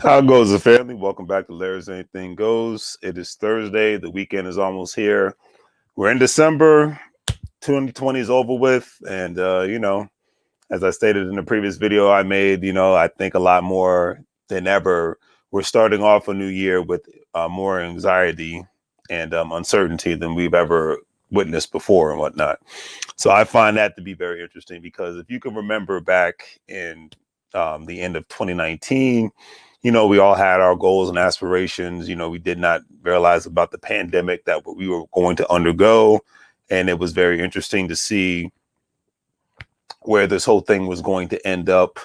How goes the family? Welcome back to Larry's Anything Goes. It is Thursday. The weekend is almost here. We're in December. 2020 is over with. And, as I stated in the previous video I made, I think a lot more than ever, we're starting off a new year with more anxiety and uncertainty than we've ever witnessed before and whatnot. So I find that to be very interesting because if you can remember back in the end of 2019, we all had our goals and aspirations. We did not realize about the pandemic that we were going to undergo. And it was very interesting to see where this whole thing was going to end up,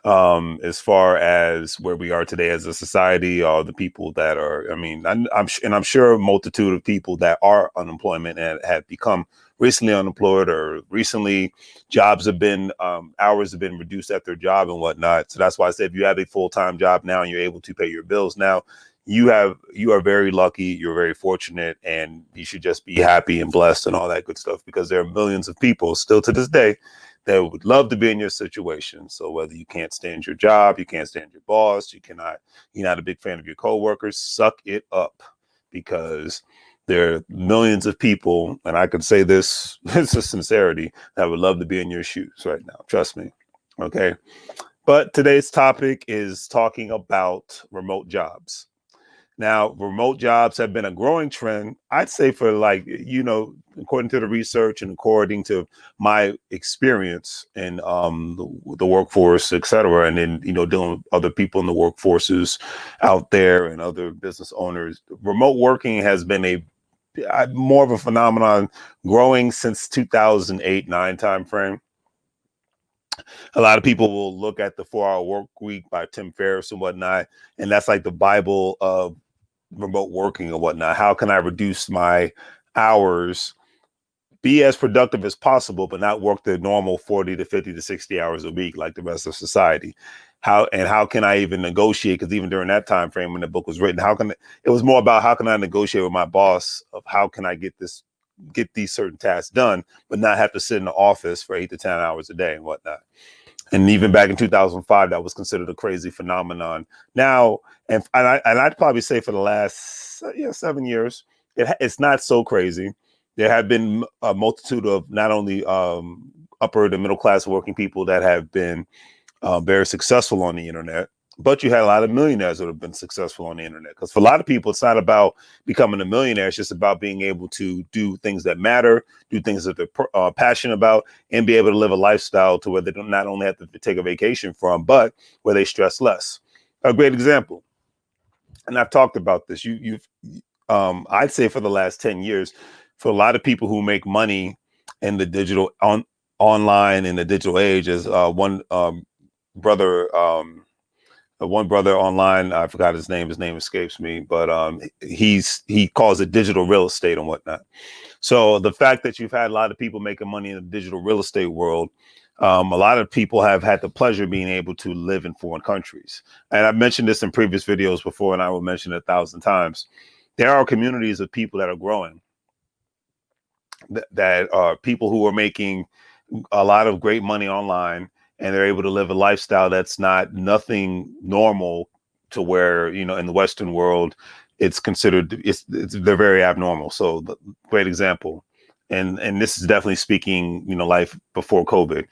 as far as where we are today as a society, all the people that are, I'm sure a multitude of people that are unemployment and have become recently unemployed or recently jobs have been, hours have been reduced at their job and whatnot. So that's why I said, if you have a full-time job now and you're able to pay your bills now, you are very lucky, you're very fortunate, and you should just be happy and blessed and all that good stuff, because there are millions of people still to this day that would love to be in your situation. So whether you can't stand your job, you can't stand your boss, you're not a big fan of your coworkers, suck it up, because there are millions of people, and I can say this with sincerity, that would love to be in your shoes right now. Trust me. Okay. But today's topic is talking about remote jobs. Now, remote jobs have been a growing trend, I'd say, for according to the research and according to my experience in the workforce, et cetera, and then, dealing with other people in the workforces out there and other business owners. Remote working has been more of a phenomenon growing since 2008-9 timeframe. A lot of people will look at the 4-Hour Work Week by Tim Ferriss and whatnot, and that's like the Bible of remote working and whatnot. How can I reduce my hours, be as productive as possible, but not work the normal 40 to 50 to 60 hours a week like the rest of society? How can I even negotiate? Because even during that time frame when the book was written, it was more about how can I negotiate with my boss of how can I get these certain tasks done, but not have to sit in the office for 8 to 10 hours a day and whatnot. And even back in 2005, that was considered a crazy phenomenon. Now, and I'd probably say for the last 7 years, it's not so crazy. There have been a multitude of not only upper to middle class working people that have been very successful on the internet, but you had a lot of millionaires that have been successful on the internet. Because for a lot of people, it's not about becoming a millionaire. It's just about being able to do things that matter, do things that they're passionate about, and be able to live a lifestyle to where they don't not only have to take a vacation from, but where they stress less. A great example, and I've talked about this. I'd say for the last 10 years, for a lot of people who make money in the online in the digital age, as one brother. One brother online, I forgot his name escapes me, but he calls it digital real estate and whatnot. So the fact that you've had a lot of people making money in the digital real estate world, a lot of people have had the pleasure of being able to live in foreign countries. And I've mentioned this in previous videos before, and I will mention it 1,000 times. There are communities of people that are growing, that are people who are making a lot of great money online, and they're able to live a lifestyle that's nothing normal, to where, in the Western world, it's considered, they're very abnormal. So great example. And this is definitely speaking, life before COVID,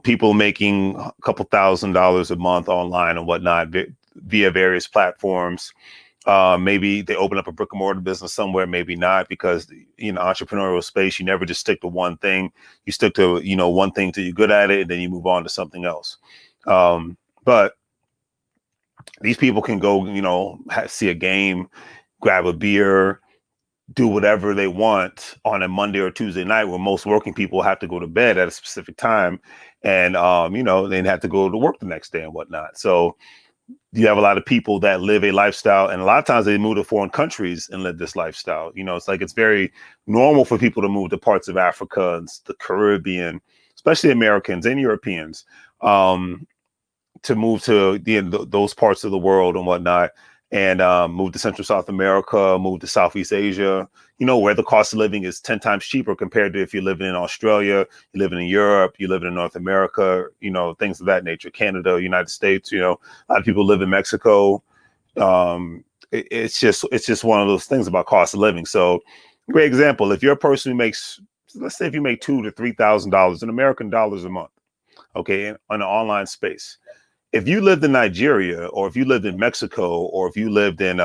people making a couple $1,000s a month online and whatnot via various platforms. Maybe they open up a brick and mortar business somewhere, maybe not, because entrepreneurial space, you never just stick to one thing. You stick to one thing till you're good at it, and then you move on to something else. But these people can go, see a game, grab a beer, do whatever they want on a Monday or Tuesday night, where most working people have to go to bed at a specific time, and then have to go to work the next day and whatnot. So you have a lot of people that live a lifestyle, and a lot of times they move to foreign countries and live this lifestyle. It's very normal for people to move to parts of Africa and the Caribbean, especially Americans and Europeans, to move to those parts of the world and whatnot, and move to Central South America, move to Southeast Asia, where the cost of living is 10 times cheaper compared to if you're living in Australia, you're living in Europe, you live in North America, things of that nature, Canada, United States, a lot of people live in Mexico. It's just one of those things about cost of living. So great example, if you're a person who makes, let's say if you make $2,000 to $3,000 in American dollars a month, okay, in an online space. If you lived in Nigeria, or if you lived in Mexico, or if you lived in,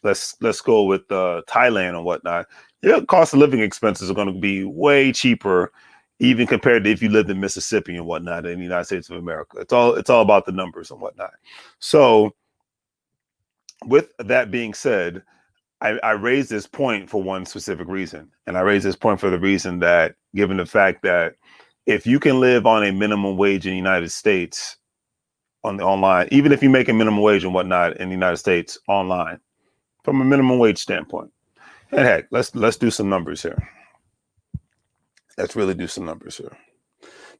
let's go with Thailand and whatnot, your cost of living expenses are going to be way cheaper, even compared to if you lived in Mississippi and whatnot in the United States of America. It's all about the numbers and whatnot. So, with that being said, I raised this point for one specific reason, and I raised this point for the reason that, given the fact that if you can live on a minimum wage in the United States on the online, even if you make a minimum wage and whatnot in the United States online, from a minimum wage standpoint, and heck, let's do some numbers here. Let's really do some numbers here.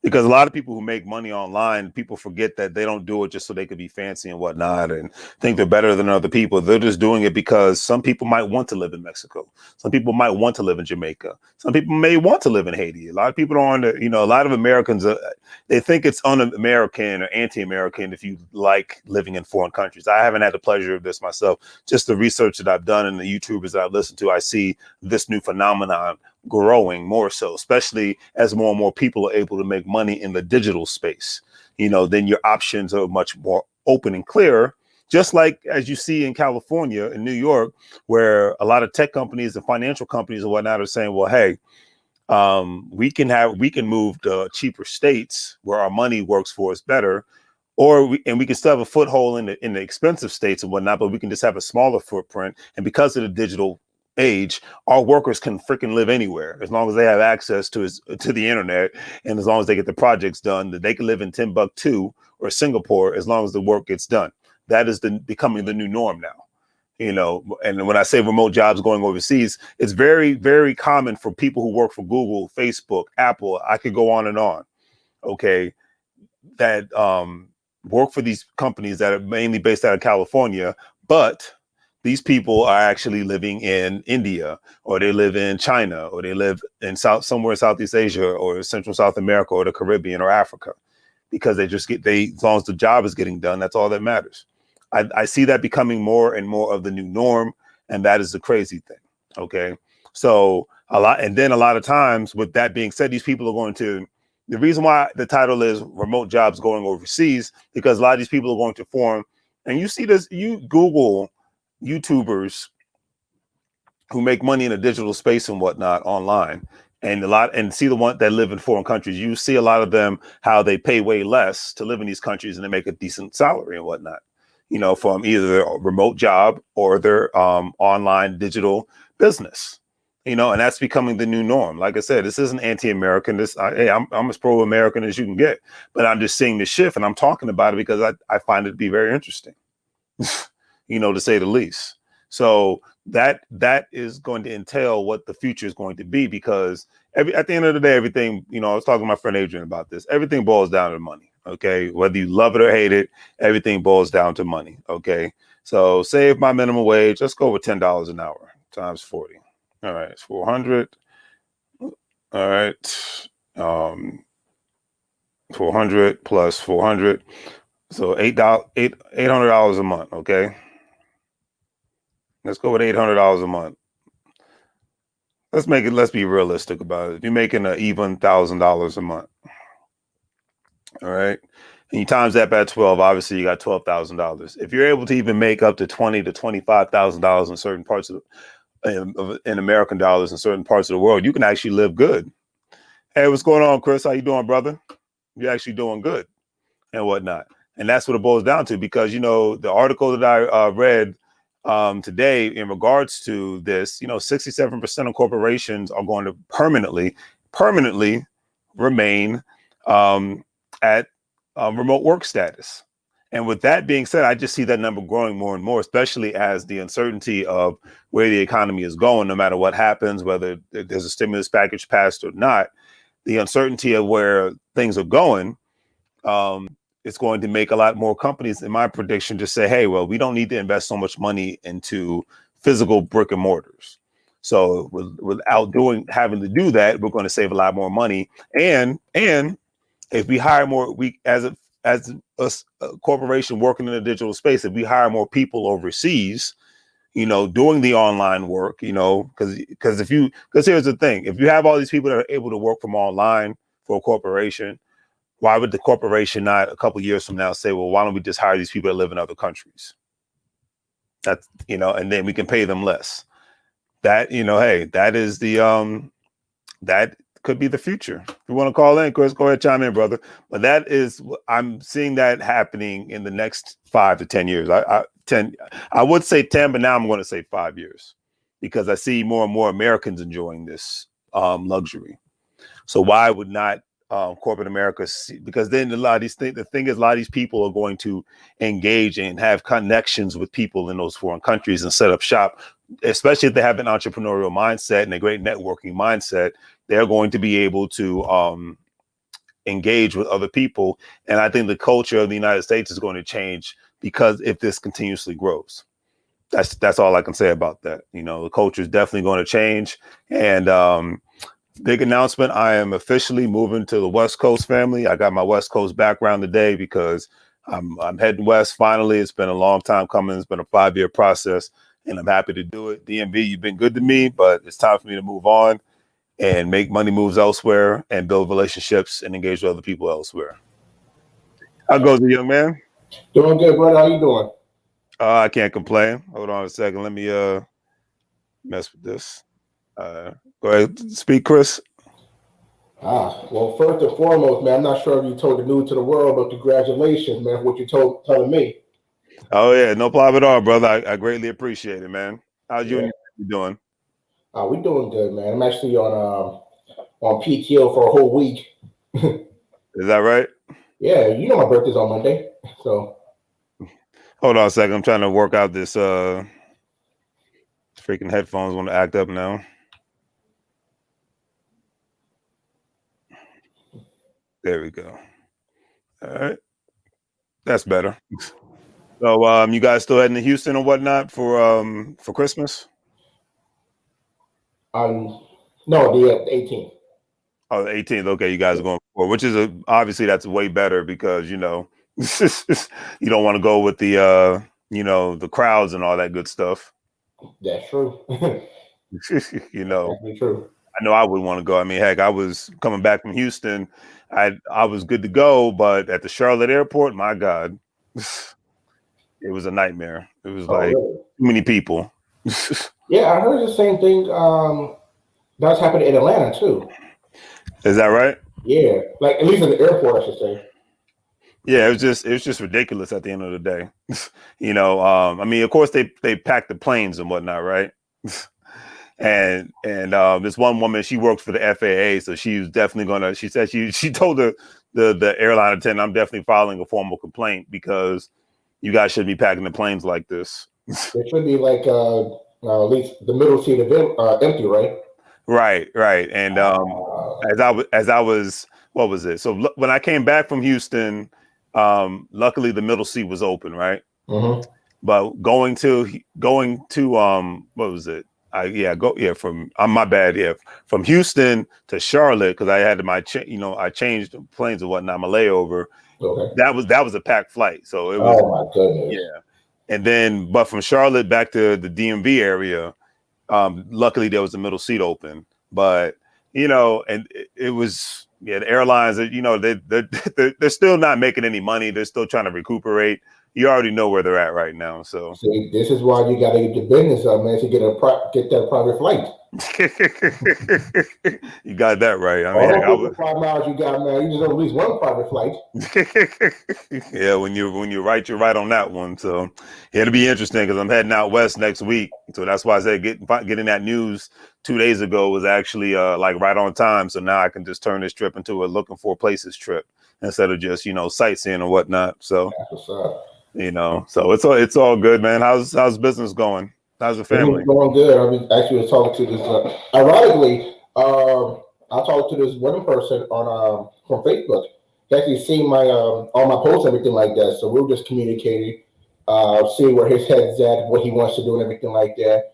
Because a lot of people who make money online, people forget that they don't do it just so they could be fancy and whatnot and think they're better than other people. They're just doing it because some people might want to live in Mexico. Some people might want to live in Jamaica. Some people may want to live in Haiti. A lot of people don't, a lot of Americans, they think it's un-American or anti-American if you like living in foreign countries. I haven't had the pleasure of this myself. Just the research that I've done and the YouTubers that I've listened to, I see this new phenomenon growing more so, especially as more and more people are able to make money in the digital space. Then your options are much more open and clear, just like as you see in California and New York, where a lot of tech companies and financial companies and whatnot are saying, well, hey, we can move to cheaper states where our money works for us better, or we can still have a foothold in the expensive states and whatnot, but we can just have a smaller footprint. And because of the digital age, our workers can freaking live anywhere as long as they have access to the internet, and as long as they get the projects done, that they can live in Timbuktu or Singapore as long as the work gets done. That is becoming the new norm now. And when I say remote jobs going overseas, it's very, very common for people who work for Google, Facebook, Apple. I could go on and on. Okay, that work for these companies that are mainly based out of California, but these people are actually living in India, or they live in China, or they live in somewhere in Southeast Asia or Central South America or the Caribbean or Africa, because as long as the job is getting done, that's all that matters. I see that becoming more and more of the new norm, and that is the crazy thing. Okay, so a lot of times, with that being said, these people are going to. The reason why the title is "Remote Jobs Going Overseas," because a lot of these people are going to form, and you see this. You Google YouTubers who make money in a digital space and whatnot online, and see the one that live in foreign countries. You see a lot of them, how they pay way less to live in these countries, and they make a decent salary and whatnot, from either a remote job or their online digital business, and that's becoming the new norm. Like I said, this isn't anti-American. I'm as pro-American as you can get, but I'm just seeing the shift, and I'm talking about it because I find it to be very interesting. To say the least. So that is going to entail what the future is going to be, because at the end of the day, everything, I was talking to my friend Adrian about this. Everything boils down to money. Okay. Whether you love it or hate it, everything boils down to money. Okay. So say if my minimum wage, let's go with $10 an hour times 40. All right. It's 400. All right. 400 plus 400. So $800 a month. Okay. Let's go with $800 a month. Let's be realistic about it. If you're making an even $1,000 a month, all right, and you times that by 12, obviously you got $12,000. If you're able to even make up to $20,000 to $25,000 in certain parts in American dollars in certain parts of the world, you can actually live good. Hey, what's going on, Chris? How you doing, brother? You're actually doing good and whatnot. And that's what it boils down to, because, the article that I read today in regards to this, 67% of corporations are going to permanently remain at remote work status. And with that being said, I just see that number growing more and more, especially as the uncertainty of where the economy is going, no matter what happens, whether there's a stimulus package passed or not, the uncertainty of where things are going it's going to make a lot more companies, in my prediction, just say, hey, well, we don't need to invest so much money into physical brick and mortars. So without having to do that, we're going to save a lot more money. And if we hire more, as a corporation working in a digital space, if we hire more people overseas, doing the online work, because here's the thing: if you have all these people that are able to work from online for a corporation, why would the corporation not a couple of years from now say, well, why don't we just hire these people that live in other countries? That's, and then we can pay them less. That, hey, that is that could be the future. If you want to call in, Chris, go ahead, chime in, brother. But I'm seeing that happening in the next 5 to 10 years. I would say 10, but now I'm going to say 5 years because I see more and more Americans enjoying this luxury. So why would not corporate America see? Because then a lot of these things, the thing is, a lot of these people are going to engage and have connections with people in those foreign countries and set up shop, especially if they have an entrepreneurial mindset and a great networking mindset. They're going to be able to engage with other people. And I think the culture of the United States is going to change because if this continuously grows. That's all I can say about that. The culture is definitely going to change. And big announcement, I am officially moving to the West Coast, family. I got my West Coast background today because I'm heading west finally. It's been a long time coming. It's been a 5-year process, and I'm happy to do it. DMV, you've been good to me, but it's time for me to move on and make money moves elsewhere and build relationships and engage with other people elsewhere. How goes it, young man? Doing good, brother. How you doing? I can't complain. Hold on a second. Let me mess with this. Go ahead, speak, Chris. Well, first and foremost, man, I'm not sure if you told the news to the world, but congratulations, man, for what you telling me. Oh yeah, no problem at all, brother. I greatly appreciate it, man. How's you and you doing? We doing good, man. I'm actually on PTO for a whole week. Is that right? Yeah, my birthday's on Monday, so. Hold on a second. I'm trying to work out this freaking headphones want to act up now. There we go. All right. That's better. So you guys still heading to Houston or whatnot for Christmas? No, the 18th. Oh, the 18th. Okay, you guys are going for, which is obviously that's way better because you don't want to go with the the crowds and all that good stuff. That's true. Definitely true. I know I would want to go. I mean, heck, I was coming back from Houston. I was good to go, but at the Charlotte airport, my God, it was a nightmare. It was really? Too many people. Yeah, I heard the same thing. That's happening in Atlanta too. Is that right? Yeah, like at least at the airport, I should say. Yeah, it was just ridiculous at the end of the day. I mean, of course they packed the planes and whatnot, right? and this one woman, she works for the FAA, so she was definitely gonna. She said she told the airline attendant, I'm definitely filing a formal complaint because you guys shouldn't be packing the planes like this. It should be like at least the middle seat empty, right? Right. And as I was, what was it? So when I came back from Houston, luckily the middle seat was open, right? Mm-hmm. But going to what was it? My bad. From Houston to Charlotte, because I had I changed planes and whatnot, my layover. Okay. That was a packed flight. So it was. Oh my goodness. Yeah. And then, but from Charlotte back to the DMV area, luckily there was a middle seat open. But and it was the airlines. They're still not making any money. They're still trying to recuperate. You already know where they're at right now. So see, this is why you got to get your business up, man. To get that private flight. You got that right. I mean, all the 5 miles you got, man. You just at least one private flight. Yeah, when you're right, you're right on that one. So it'll be interesting because I'm heading out west next week. So that's why I said getting that news 2 days ago was actually like right on time. So now I can just turn this trip into a looking for places trip instead of just sightseeing or whatnot. So so it's all good, man. How's business going? How's the family? It's going good. I mean, actually, I was talking to this. Ironically, I talked to this one person on from Facebook, he actually seen my all my posts, everything like that. So we were just communicating, seeing where his head's at, what he wants to do, and everything like that.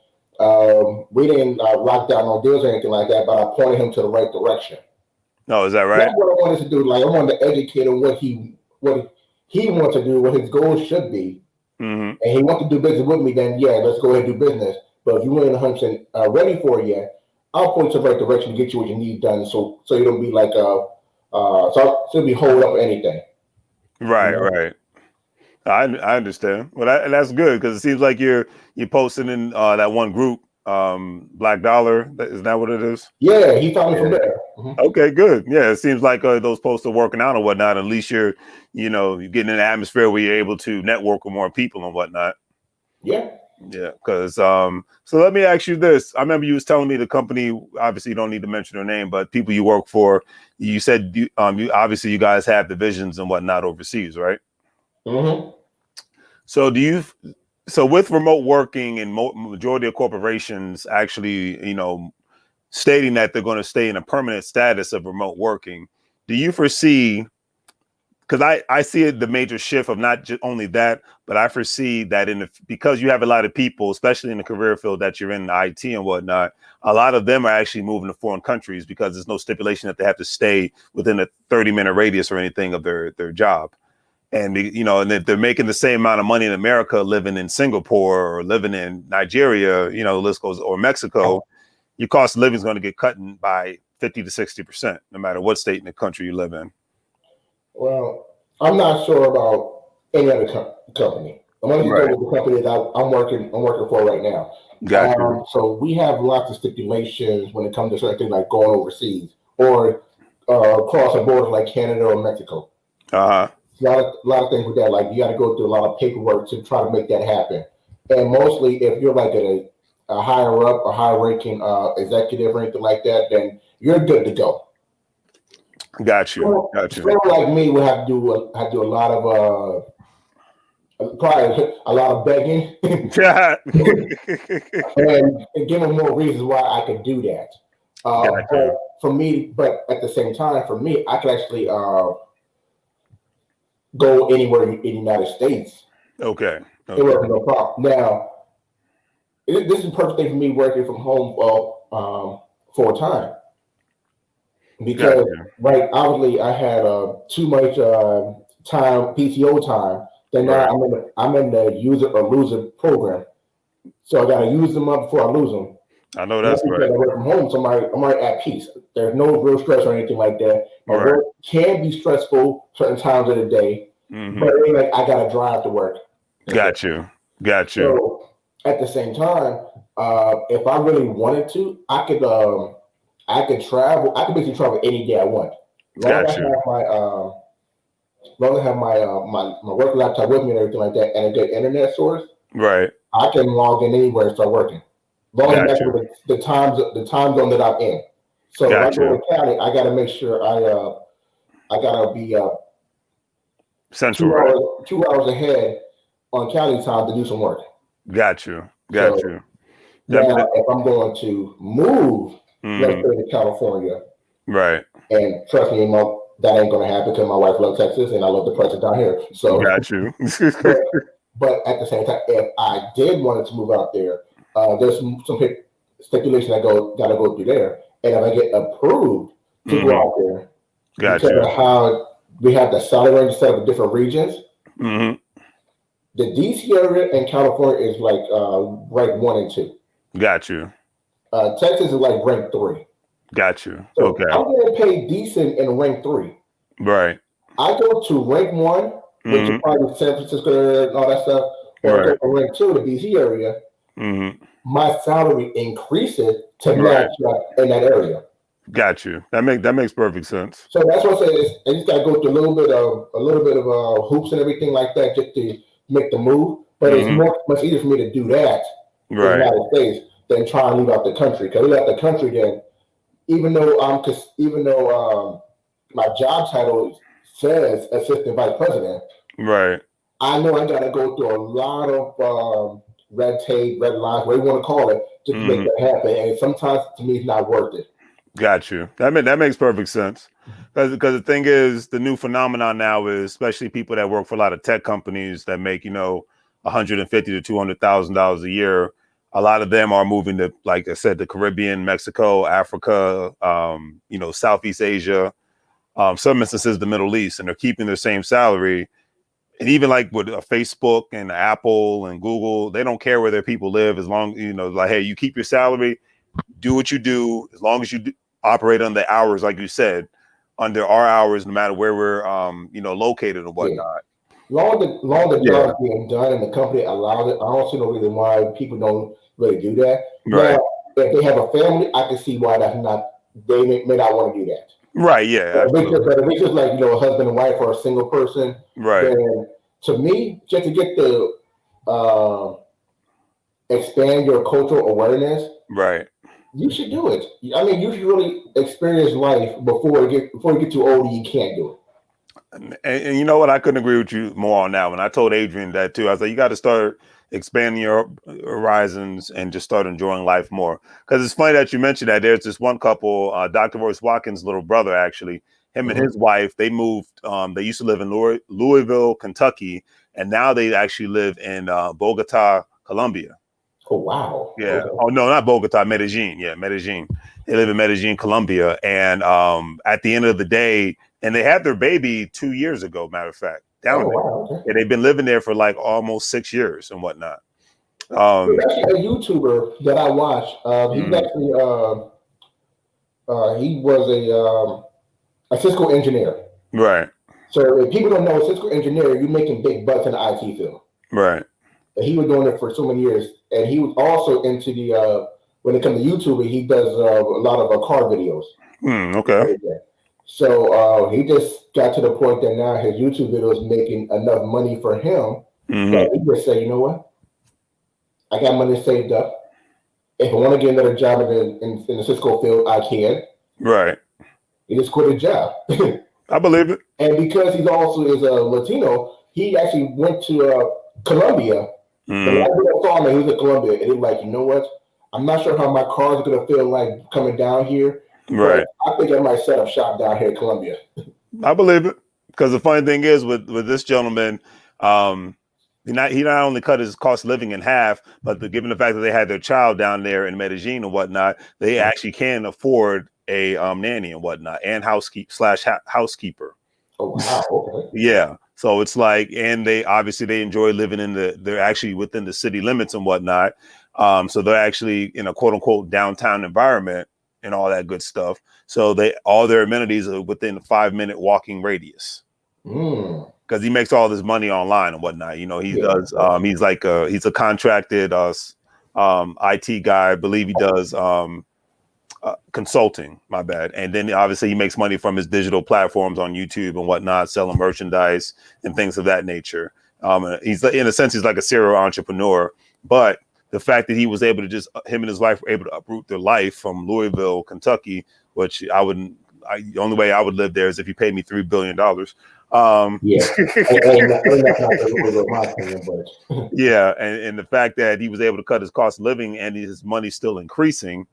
We didn't lock down no deals or anything like that, but I pointed him to the right direction. Oh, is that right? That's what I wanted to do. Like I wanted to educate him what he wants to do, what his goals should be, Mm-hmm. and he wants to do business with me. Then yeah, let's go ahead and do business. But if you ain't 100% ready for it yet, I'll point you the right direction to get you what you need done. So you don't be like so be hold up or anything. Right, You know? right. I understand. Well, that's good because it seems like you're posting in that one group, Black Dollar. Isn't that what it is? Yeah, he found me from Yeah. there. Mm-hmm. Okay, good. Yeah, it seems like those posts are working out and whatnot. At least you're getting in an atmosphere where you're able to network with more people and whatnot. Yeah. Yeah, because so let me ask you this. I remember you was telling me the company. Obviously, you don't need to mention their name, but people you work for. You said you obviously you guys have divisions and whatnot overseas, right? Mm-hmm. So so with remote working and majority of corporations actually, stating that they're going to stay in a permanent status of remote working, do you foresee, because I see the major shift of not just only that, but I foresee that because you have a lot of people, especially in the career field that you're in IT and whatnot, a lot of them are actually moving to foreign countries because there's no stipulation that they have to stay within a 30-minute radius or anything of their job. And and if they're making the same amount of money in America, living in Singapore or living in Nigeria, the list goes, or Mexico, your cost of living is going to get cut by 50 to 60%, no matter what state in the country you live in. Well, I'm not sure about any other company. I'm only Right. talking about the company that I'm working for right now. Got you. So we have lots of stipulations when it comes to certain things like going overseas or crossing borders like Canada or Mexico. Uh-huh. A lot of things with that. Like you got to go through a lot of paperwork to try to make that happen. And mostly, if you're like a higher up, a high ranking executive or anything like that, then you're good to go. Got you. Someone like me would have to do a lot of probably a lot of begging and give them more reasons why I could do that. But for me, but at the same time, for me, I could actually go anywhere in the United States. Okay. It wasn't no problem. Now, this is the perfect thing for me working from home full time. Because obviously I had too much time, PTO time. Then now I'm in the use it or lose it program. So I got to use them up before I lose them. I know that's right. I work from home, so I'm at peace. There's no real stress or anything like that. My work can be stressful certain times of the day, but it ain't like I got to drive to work. Got you. So at the same time, if I really wanted to, I could travel. I could basically travel any day I want. Long as I have my work laptop with me and everything like that, and a good internet source. Right. I can log in anywhere and start working. Long as the time zone that I'm in. So if I go to Cali, I got to make sure I got to be central 2 hours ahead on Cali time to do some work. Got you. Now, if I'm going to move, let's say to California, right? And trust me, that ain't going to happen because my wife loves Texas and I love the prices down here. So got you. but at the same time, if I did want to move out there, there's some stipulations got to go through there, and if I get approved to go out there, because of how we have the salary range set up in different regions. The DC area and California is like ranked 1 and 2. Got you. Texas is like ranked 3. Got you. So okay. I'm getting paid decent in rank 3. Right. I go to rank 1, which is probably San Francisco and all that stuff, or go to rank 2, the DC area. My salary increases to match up in that area. Got you. That makes perfect sense. So that's what I say. I just got to go through a little bit of hoops and everything like that just to make the move. But it's much easier for me to do that in the United States than try and leave out the country. Because leave out the country, then even though my job title says assistant vice president, I know I got to go through a lot of red tape, red lines, whatever you want to call it, just to make that happen. And sometimes to me, it's not worth it. Got you. That makes perfect sense. Because the thing is, the new phenomenon now is, especially people that work for a lot of tech companies that make, $150 to $200,000 a year. A lot of them are moving to, like I said, the Caribbean, Mexico, Africa, Southeast Asia, some instances the Middle East, and they're keeping their same salary. And even like with Facebook and Apple and Google, they don't care where their people live as long, like, hey, you keep your salary, do what you do, as long as you operate on the hours, like you said, under our hours, no matter where we're, located or whatnot. Long the job is being done and the company allows it, I don't see no reason why people don't really do that. Right. Now, if they have a family, I can see why that's not. They may not want to do that. Right. Yeah. But if it's just like a husband and wife or a single person, right? Then to me, just to get the expand your cultural awareness, right? You should do it. I mean, you should really experience life before you get too old and you can't do it. And you know what? I couldn't agree with you more on that one. I told Adrian that too. I was like, you got to start expanding your horizons and just start enjoying life more. Because it's funny that you mentioned that. There's this one couple, Dr. Royce Watkins' little brother, actually, him and his wife, they moved. They used to live in Louisville, Kentucky, and now they actually live in Bogota, Colombia. Oh, wow. Yeah. Okay. Oh, no, not Bogota, Medellin. Yeah, Medellin. They live in Medellin, Colombia. And at the end of the day, and they had their baby 2 years ago, matter of fact, down there. Wow, okay. And they've been living there for like almost 6 years and whatnot. There's actually a YouTuber that I watch. He's actually he was a Cisco engineer. Right. So if people don't know, a Cisco engineer, you're making big bucks in the IT field. Right. And he was doing it for so many years, and he was also into the when it comes to YouTube, he does a lot of car videos. Okay. So he just got to the point that now his YouTube videos making enough money for him that he just said, you know what, I got money saved up. If I want to get another job in the Cisco field, I can. Right. He just quit his job. I believe it. And because he also is a Latino, he actually went to Colombia. And I saw him, he was in Colombia, and he was like, you know what? I'm not sure how my car is going to feel like coming down here. Right. I think I might set up shop down here in Colombia. I believe it. Because the funny thing is with this gentleman, he not only cut his cost of living in half, but given the fact that they had their child down there in Medellin and whatnot, they actually can afford a nanny and whatnot and housekeeper. Oh, wow. Okay. Yeah. So it's like, and they enjoy living they're actually within the city limits and whatnot. So they're actually in a quote unquote downtown environment and all that good stuff. So all their amenities are within a 5-minute walking radius. Because he makes all this money online and whatnot. He does. He's a contracted IT guy. I believe he does consulting. My bad. And then obviously he makes money from his digital platforms on YouTube and whatnot, selling merchandise and things of that nature. He's in a sense he's like a serial entrepreneur. But the fact that he was able to him and his wife were able to uproot their life from Louisville, Kentucky, which the only way I would live there is if you paid me $3 billion. Yeah, and the fact that he was able to cut his cost of living and his money's still increasing,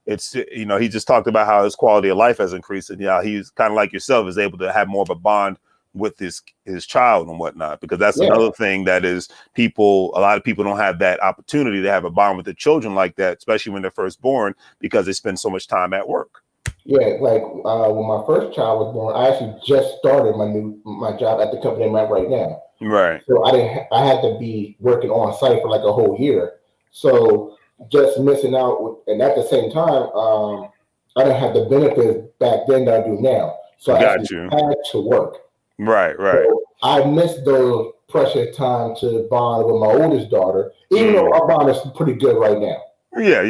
it's he just talked about how his quality of life has increased, and he's kind of like yourself, is able to have more of a bond with his child and whatnot, because that's another thing that is a lot of people don't have that opportunity to have a bond with their children like that, especially when they're first born, because they spend so much time at work. Yeah, like when my first child was born, I actually just started my job at the company I'm at right now. Right. So I had to be working on site for like a whole year. So just missing out, and at the same time, I didn't have the benefits back then that I do now. So I had to work. Right. So I missed those precious time to bond with my oldest daughter, even though our bond is pretty good right now. Yeah.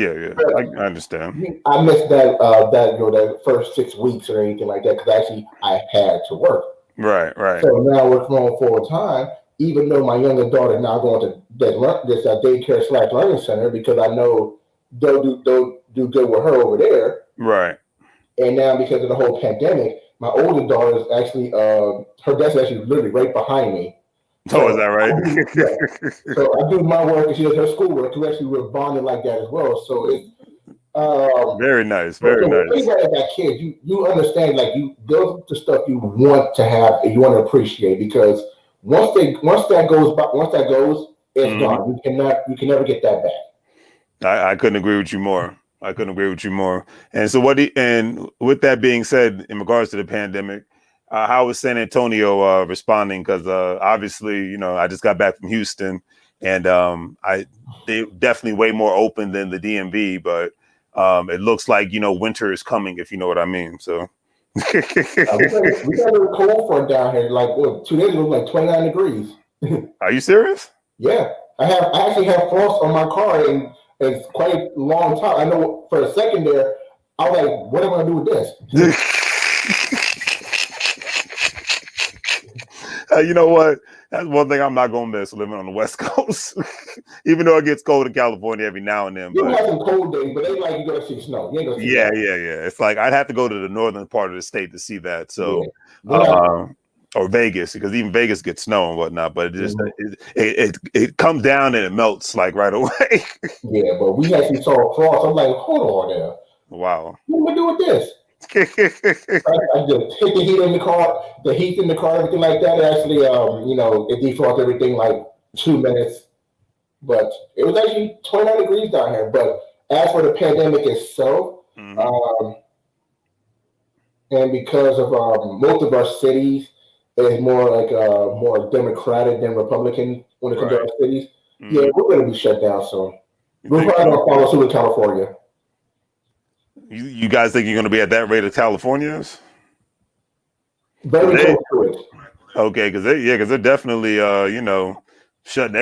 I understand. I missed that first 6 weeks or anything like that because actually I had to work. Right. So now we're going full time, even though my younger daughter now going to this daycare / learning center because I know they'll do good with her over there. Right. And now because of the whole pandemic, my older daughter is actually her desk is actually literally right behind me. So, is that right? So I do my work and she does her schoolwork. So actually we're bonded like that as well. So Very nice. But Very so when nice. you as that kid, you understand like those are the stuff you want to have and you want to appreciate because once that goes, it's Hmm. gone. You can never get that back. I couldn't agree with you more. I couldn't agree with you more. And so and with that being said, in regards to the pandemic, how is San Antonio responding? Because obviously, I just got back from Houston, and they definitely way more open than the DMV, but it looks like winter is coming, if you know what I mean. So, We got a little cold front down here. Like what, 2 days ago, like 29 degrees. are you serious? Yeah, I actually have frost on my car, and it's quite a long time. I know for a second there, I was like, "What am I gonna do with this?" You know what? That's one thing I'm not gonna miss living on the West Coast, even though it gets cold in California every now and then. You But have some cold days, but they like you gonna see snow. You ain't gonna see yeah, that. yeah, yeah. It's like I'd have to go to the northern part of the state to see that. Yeah, So, we're not. uh, or Vegas, because even Vegas gets snow and whatnot. But it just Mhm. it comes down and it melts like right away. Yeah, but we actually saw frost. I'm like, hold on there. Wow. What am I do with this? I just hit the heat in the car, the heat in the car, everything like that. Actually, it defrosts everything like 2 minutes. But it was actually 29 degrees down here. But as for the pandemic itself, Hmm. um, and because of most of our cities is more like more Democratic than Republican when it comes to our Right. cities, yeah, Hmm. we're going to be shut down soon. You We're think probably so? going to follow suit with California. You guys think you're going to be at that rate of California's? Because Very they close to it. Okay, because they're definitely shutting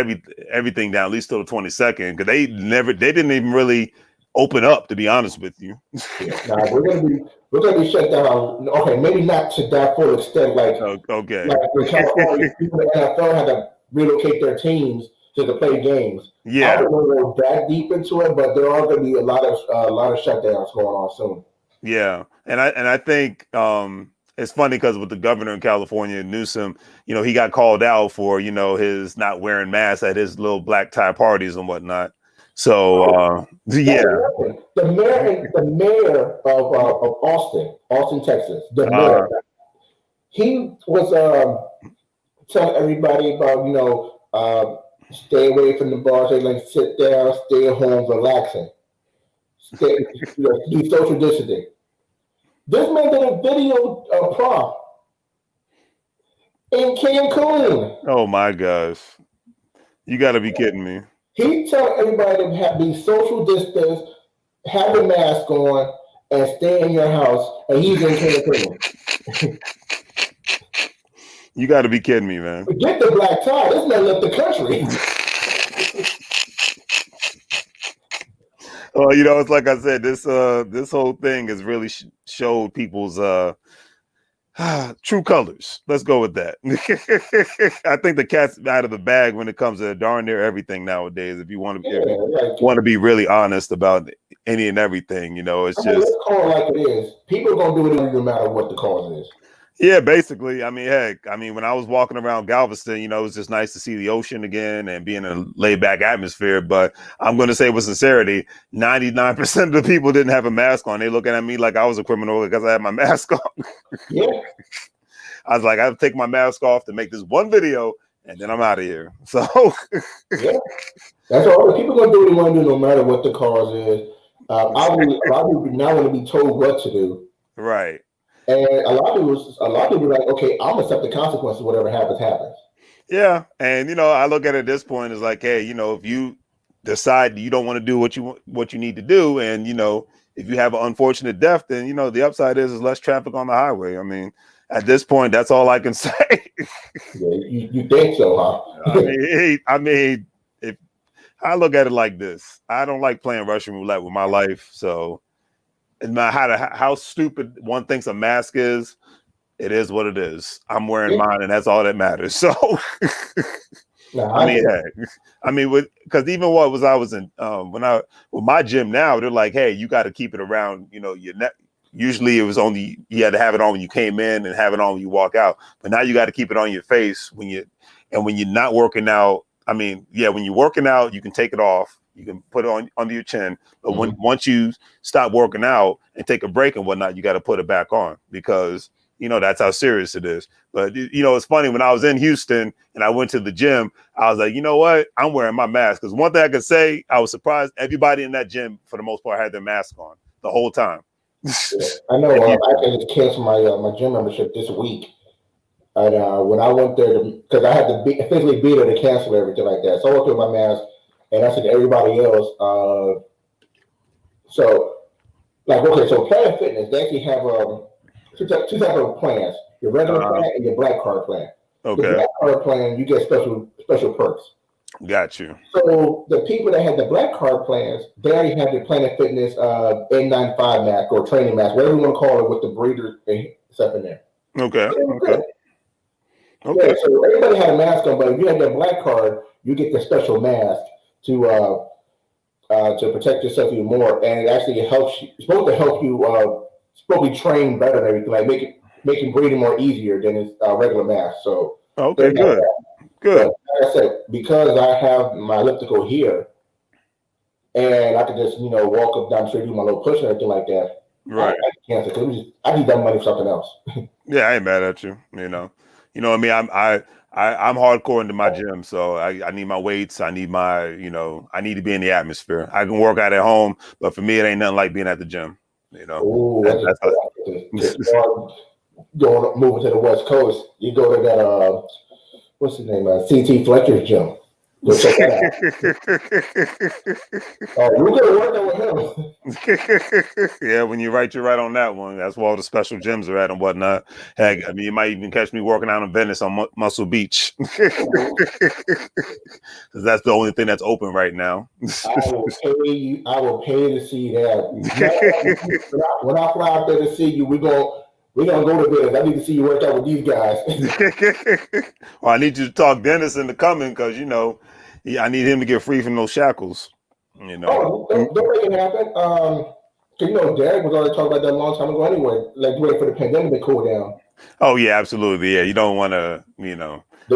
everything down at least till the 22nd. Because they didn't even really open up, to be honest with you. Yeah, nah, we're gonna be shut down. Okay, maybe not to that full extent. Okay. Like in California, people in the NFL had to relocate their teams to play games. I Yeah, don't want to go that deep into it, but there are going to be a lot of shutdowns going on soon. yeah, and I think it's funny because with the governor in California, Newsom, he got called out for his not wearing masks at his little black tie parties and whatnot. So Oh, that's yeah, another thing. The mayor of Austin, Texas, the mayor, uh, he was telling everybody about stay away from the bars. They like sit down, stay at home, relaxing, do social distancing. This man did a video prompt in Cancun. oh my gosh, you got to be kidding me. He tell everybody to be social distance, have a mask on, and stay in your house. And he's in Cancun. You got to be kidding me, man. Forget the black tie. This man left the country. Well, it's like I said, this whole thing has really showed people's true colors. Let's go with that. I think the cat's out of the bag when it comes to darn near everything nowadays. If you want to, if Yeah, you like want to be really honest about any and everything, it's I mean, let's just call it like it is. People are gonna do it no matter what the cause is. yeah, basically. I mean, heck, when I was walking around Galveston, it was just nice to see the ocean again and be in a laid back atmosphere. But I'm going to say with sincerity, 99% of the people didn't have a mask on. They looking at me like I was a criminal because I had my mask on. Yeah, I was like, I have to take my mask off to make this one video and then I'm out of here. So, yeah. That's all. People gonna do what they want to do no matter what the cause is. A lot of people now want to be told what to do. right. And a lot of people are like, okay, I'm gonna accept the consequences. Whatever happens, happens. Yeah. And, I look at it at this point as like, hey, if you decide you don't want to do what you need to do and, if you have an unfortunate death, then, the upside is less traffic on the highway. I mean, at this point, that's all I can say. Yeah, you think so, huh? If I look at it like this, I don't like playing Russian roulette with my life. So, no matter how stupid one thinks a mask is, it is what it is. I'm wearing Yeah. mine, and that's all that matters. So, Nah, I I mean, get it. hey, because even what was I was in when I with my gym now, they're like, hey, you got to keep it around. Your neck. Usually, it was only you had to have it on when you came in and have it on when you walk out. But now you got to keep it on your face when you're not working out. I mean, yeah, when you're working out, you can take it off. You can put it on under your chin. But once you stop working out and take a break and whatnot, you got to put it back on because that's how serious it is. But it's funny when I was in Houston and I went to the gym, I was like, you know what? I'm wearing my mask because one thing I could say, I was surprised everybody in that gym for the most part had their mask on the whole time. Yeah. I know. I just canceled my gym membership this week, and when I went there, because I had to physically be there to cancel everything like that, so I went through my mask, and I said to everybody else, so Planet Fitness, they actually have two types of plans: your regular plan and your black card plan. Okay. The black card plan, you get special perks. Got you. So the people that had the black card plans, they already had the Planet Fitness N95 mask or training mask, whatever you want to call it, with the breather stuff in there. Okay. Okay. Yeah, so everybody had a mask on, but if you had that black card, you get the special mask to protect yourself even more, and it actually helps you. It's supposed to help you, supposed to be trained better and everything, like making breathing more easier than its regular mask. So okay, good. But like I said, because I have my elliptical here, and I could just walk up down the street, do my little push and everything like that. Right. I can't because I need that money for something else. Yeah, I ain't mad at you. What I mean. I'm hardcore into my gym, so I need my weights. I need my I need to be in the atmosphere. I can work out at home, but for me, it ain't nothing like being at the gym. Moving to the West Coast, you go to that what's his name? CT Fletcher's gym. Go check that out. We're gonna work out with him. Yeah, when you're right on that one. That's where all the special gyms are at and whatnot. Heck, I mean, you might even catch me working out in Venice on Muscle Beach, because that's the only thing that's open right now. I will pay to see that. When I fly out there to see you, we're gonna go to Venice. I need to see you work out with these guys. Well, I need you to talk Dennis into coming because I need him to get free from those shackles. Oh, don't make it happen. Derek was already talking about that a long time ago anyway. Like waiting for the pandemic to cool down. Oh yeah, absolutely. Yeah, you don't want to. They're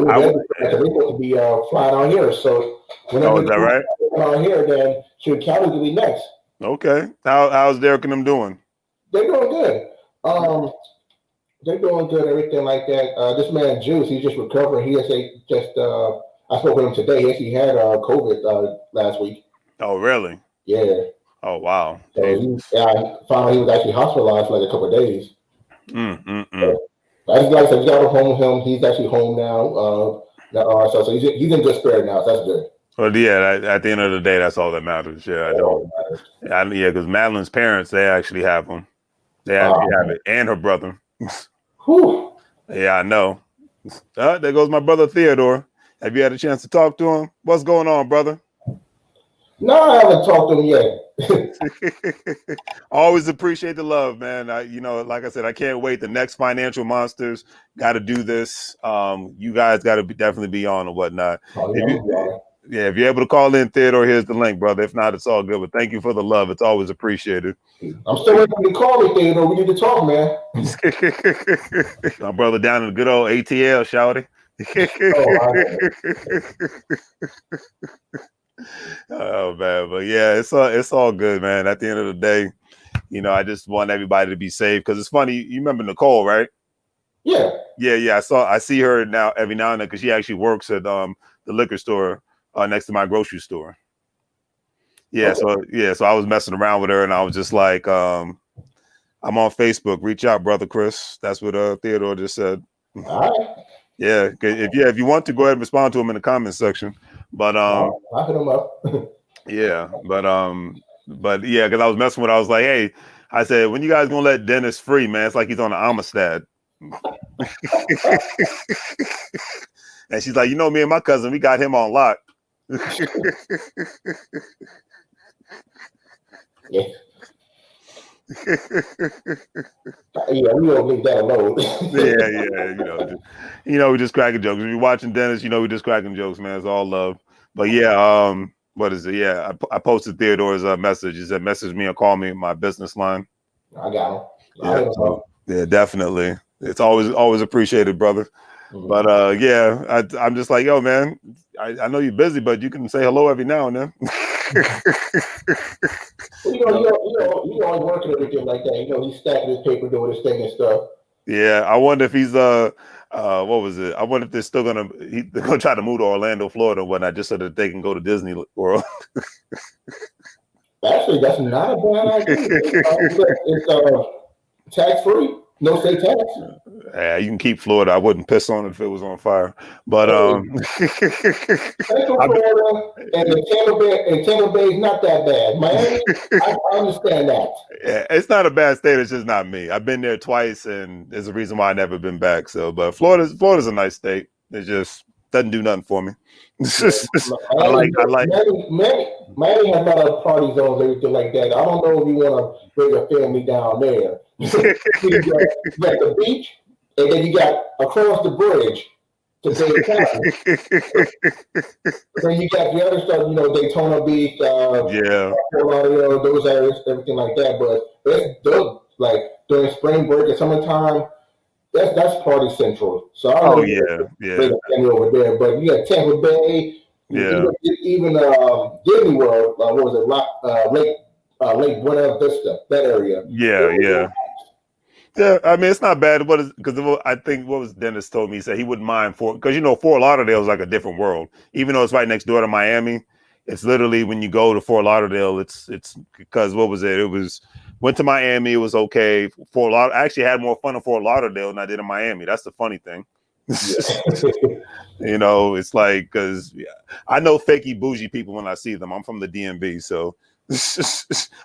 supposed to be flying out here. So is that right? Out here, then Cali will be next. Okay. How's Derek and them doing? They're doing good. They're doing good. Everything like that. This man Juice, he's just recovering. He I spoke with him today. He actually had COVID last week. Oh really? Yeah. Oh wow. So I found out he was actually hospitalized for like a couple of days. I just like I said, we got home with him. He's actually home now. So he's in good spirit now. So that's good. Well, yeah. At the end of the day, that's all that matters. Yeah, because Madeline's parents, they actually have him. They actually have it, and her brother. Whew. Yeah, I know. There goes my brother Theodore. Have you had a chance to talk to him? What's going on, brother? No, I haven't talked to him yet. Always appreciate the love, man. Like I said, I can't wait. The next Financial Monsters got to do this. You guys got to definitely be on and whatnot. If you're able to call in, Theodore, here's the link, brother. If not, it's all good. But thank you for the love. It's always appreciated. I'm still waiting to call me, Theodore. We need to talk, man. My brother down in the good old ATL, shouty. Oh man, but yeah, it's all good, man. At the end of the day, I just want everybody to be safe because it's funny. You remember Nicole, right? Yeah. I see her now every now and then because she actually works at the liquor store next to my grocery store. Yeah, okay. So I was messing around with her and I was just like, I'm on Facebook. Reach out, brother Chris. That's what Theodore just said. All right. Yeah, if you want to, go ahead and respond to him in the comments section. But I'll hit him up. Yeah, but yeah, because I was messing with. I was like, hey, I said, when you guys gonna let Dennis free, man? It's like he's on an Amistad. And she's like, me and my cousin, we got him on lock. Yeah. Yeah, we don't leave that alone. We're just cracking jokes. If you're watching Dennis, we're just cracking jokes, man. It's all love. But yeah, what is it? Yeah, I posted Theodore's message. He said, message me or call me, my business line. I got him. Yeah, definitely. It's always appreciated, brother. Mm-hmm. But I'm just like, yo, man, I know you're busy, but you can say hello every now and then. Well, always working everything like that. He's stacking his paper, doing his thing and stuff. Yeah, I wonder if he's what was it? I wonder if they're still they're gonna try to move to Orlando, Florida, and whatnot, just so that they can go to Disney World. Actually, that's not a bad idea. It's tax free, no state tax. Yeah, you can keep Florida. I wouldn't piss on it if it was on fire. But Central Florida and Tampa Bay is not that bad. Miami, I understand that. Yeah, it's not a bad state. It's just not me. I've been there twice, and there's a reason why I never been back. So, but Florida's a nice state. It just doesn't do nothing for me. Miami has a lot of party zones, everything like that. I don't know if you want to bring a family down there. You got the beach, and then you got across the bridge to Dade County. Then you got the other stuff, Daytona Beach, those areas, everything like that. But those, like during spring break and summertime, that's party central. So I don't know over there. But you got Tampa Bay, even Disney World. What was it? Lake Buena Vista, that area. Yeah, I mean it's not bad, but because I think what was Dennis told me, he said he wouldn't mind because Fort Lauderdale is like a different world, even though it's right next door to Miami. It's literally when you go to Fort Lauderdale, it's because what was it? It was went to Miami, it was okay. Fort Lauderdale, I actually had more fun in Fort Lauderdale than I did in Miami. That's the funny thing. It's like because I know fakey bougie people when I see them. I'm from the DMV, so.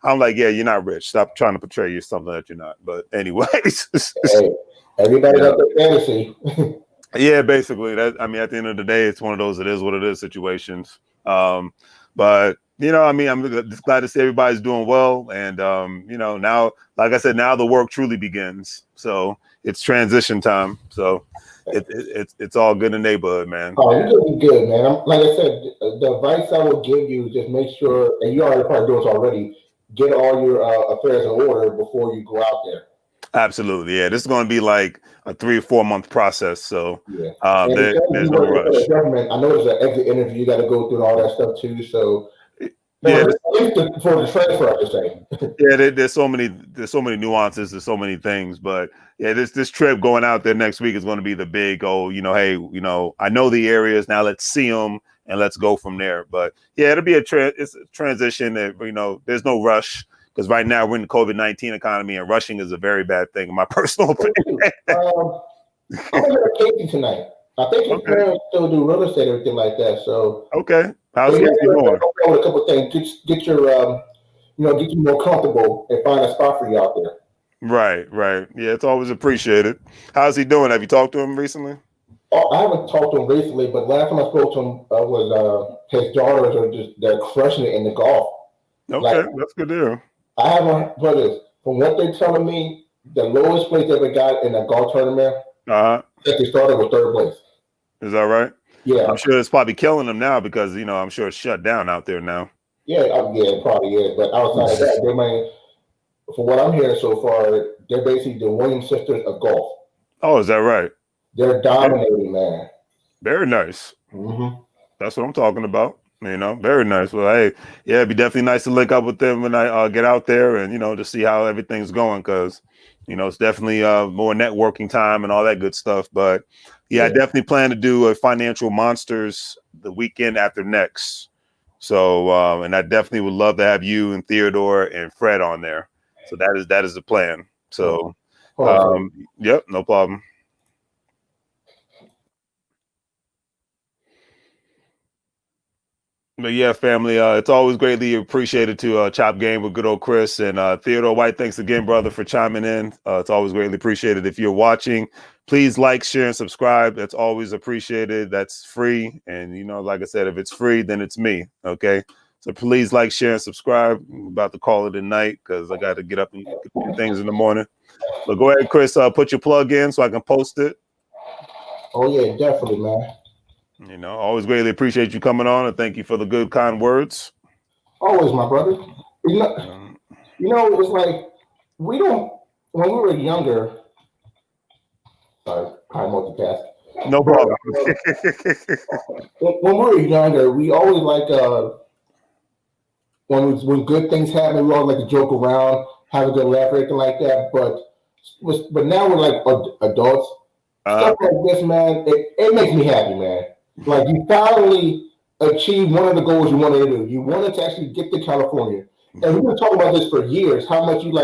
I'm like, yeah, you're not rich. Stop trying to portray you something that you're not. But anyways, hey, everybody got their fantasy. Yeah, basically. At the end of the day, it's one of those it is what it is situations. But I'm just glad to see everybody's doing well, and now, like I said, now the work truly begins. So it's transition time. So it's all good in the neighborhood, man. Oh, you're gonna be good, man. Like I said, the advice I will give you, just make sure, and you already probably doing this already, get all your affairs in order before you go out there. Absolutely, yeah. This is going to be like a 3 or 4 month process, so there's no rush. Government, I know there's an exit interview you got to go through and all that stuff too. So for the transfer, I should say. Yeah, there's so many nuances, there's so many things, but yeah, this trip going out there next week is going to be the big hey, I know the areas now. Let's see them and let's go from there. But yeah, it'll be it's a transition. That, there's no rush. Because right now we're in the COVID-19 economy, and rushing is a very bad thing, in my personal opinion. I'm going to Casey tonight. I think his parents still do real estate and everything like that. So how's Casey going? A couple of things. Get your get you more comfortable and find a spot for you out there. Right. Yeah, it's always appreciated. How's he doing? Have you talked to him recently? Oh, I haven't talked to him recently, but last time I spoke to him was his daughters they're crushing it in the golf. Okay, that's good to hear. I haven't, brothers, from what they're telling me, the lowest place they ever got in a golf tournament that they started was 3rd place. Is that right? Yeah. I'm sure it's probably killing them now because, I'm sure it's shut down out there now. Yeah, it probably is. But outside of that, they might, from what I'm hearing so far, they're basically the Williams sisters of golf. Oh, is that right? They're dominating, man. Very nice. Mm-hmm. That's what I'm talking about. Very nice. Well, hey, yeah, it'd be definitely nice to link up with them when I get out there and, to see how everything's going because, it's definitely more networking time and all that good stuff. But, yeah, I definitely plan to do a Financial Monsters the weekend after next. So, and I definitely would love to have you and Theodore and Fred on there. So that is the plan. So, yep, no problem. But yeah, family, it's always greatly appreciated to chop game with good old Chris and Theodore White. Thanks again, brother, for chiming in. It's always greatly appreciated. If you're watching, please like, share, and subscribe. That's always appreciated. That's free. And, like I said, if it's free, then it's me. Okay. So please like, share, and subscribe. I'm about to call it a night because I got to get up and do things in the morning. So go ahead, Chris, put your plug in so I can post it. Oh, yeah, definitely, man. Always greatly appreciate you coming on and thank you for the good, kind words. Always, my brother. It's like when we were younger. Sorry, I multitask. No problem. When we were younger, we always when good things happen, we all like to joke around, have a good laugh, everything like that. But now we're like adults. Stuff like this, man, it makes me happy, man. Like you finally achieved one of the goals you wanted to do. You wanted to actually get to California, and we've been talking about this for years. How much you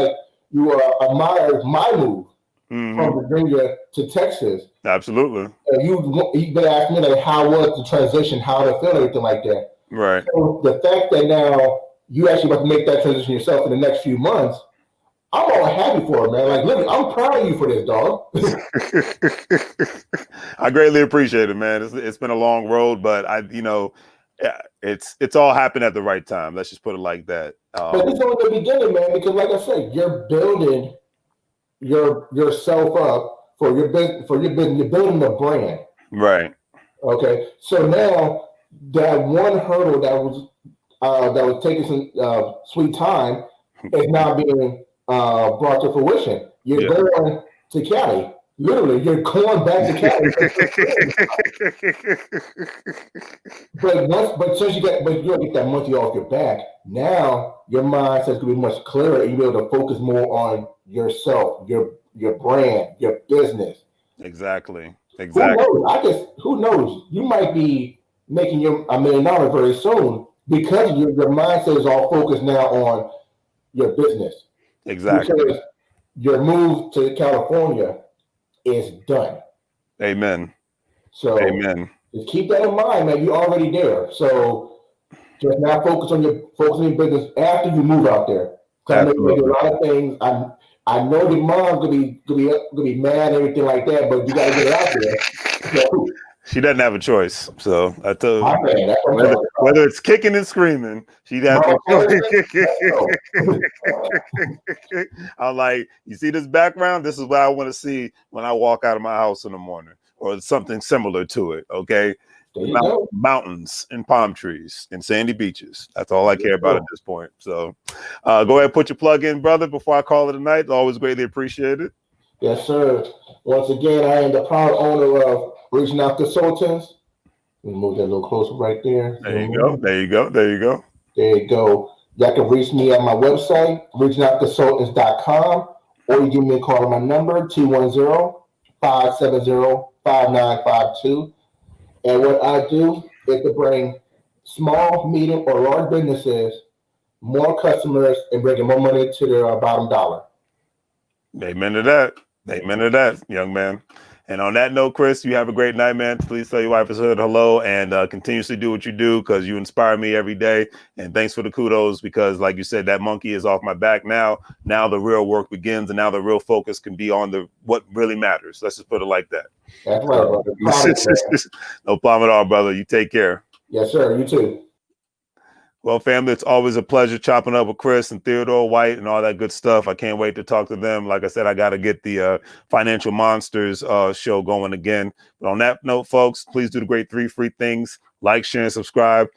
admire my move from Virginia to Texas. Absolutely. You've been asking me like how was the transition, how to feel, everything like that. Right. So the fact that now you actually about to make that transition yourself in the next few months, I'm all happy for it, man. Like, literally, I'm proud of you for this, dog. I greatly appreciate it, man. It's been a long road, but it's all happened at the right time. Let's just put it like that. But it's only the beginning, man. Because, like I said, you're building yourself up for your business. You're building a brand, right? Okay. So now that one hurdle that was taking some sweet time is now being brought to fruition. You're going to Cali. Literally, you're going back to Cali. but since you're gonna get that monkey off your back, now your mindset's gonna be much clearer and you'll be able to focus more on yourself, your brand, your business. Exactly. Who knows? You might be making $1 million very soon because your mindset is all focused now on your business. Exactly. Because your move to California is done. Amen. So amen. Just keep that in mind, man. You're already there. So just now focus on your business after you move out there. Because I know you do a lot of things. I know your mom's gonna be mad and everything like that, but you gotta get it out there. So, she doesn't have a choice. So I told you, whether it's kicking and screaming, she'd have to. I'm like, you see this background? This is what I want to see when I walk out of my house in the morning, or something similar to it. Okay. Mountains and palm trees and sandy beaches. That's all I care about at this point. So go ahead and put your plug in, brother, before I call it a night. Always greatly appreciated. Yes, sir. Once again, I am the proud owner of Reaching Out Consultants. Let me move that a little closer right there. There you go. There you go. There you go. There you go. Y'all can reach me at my website, reachingoutconsultants.com, or you give me a call on my number, 210-570-5952. And what I do is to bring small, medium, or large businesses more customers and bringing more money to their bottom dollar. Amen to that. Amen to that, young man. And on that note, Chris, you have a great night, man. Please tell your wife I said hello and continuously do what you do because you inspire me every day. And thanks for the kudos because, like you said, that monkey is off my back now. Now the real work begins and now the real focus can be on what really matters. Let's just put it like that. That's right, brother. No problem at all, brother. You take care. Yes, sir. You too. Well, family, it's always a pleasure chopping up with Chris and Theodore White and all that good stuff. I can't wait to talk to them. Like I said, I got to get the Financial Monsters show going again. But on that note, folks, please do the great 3 free things. Like, share, and subscribe.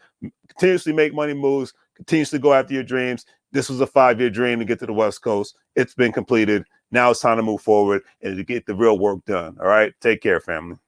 Continuously make money moves. Continuously go after your dreams. This was a 5-year dream to get to the West Coast. It's been completed. Now it's time to move forward and to get the real work done. All right? Take care, family.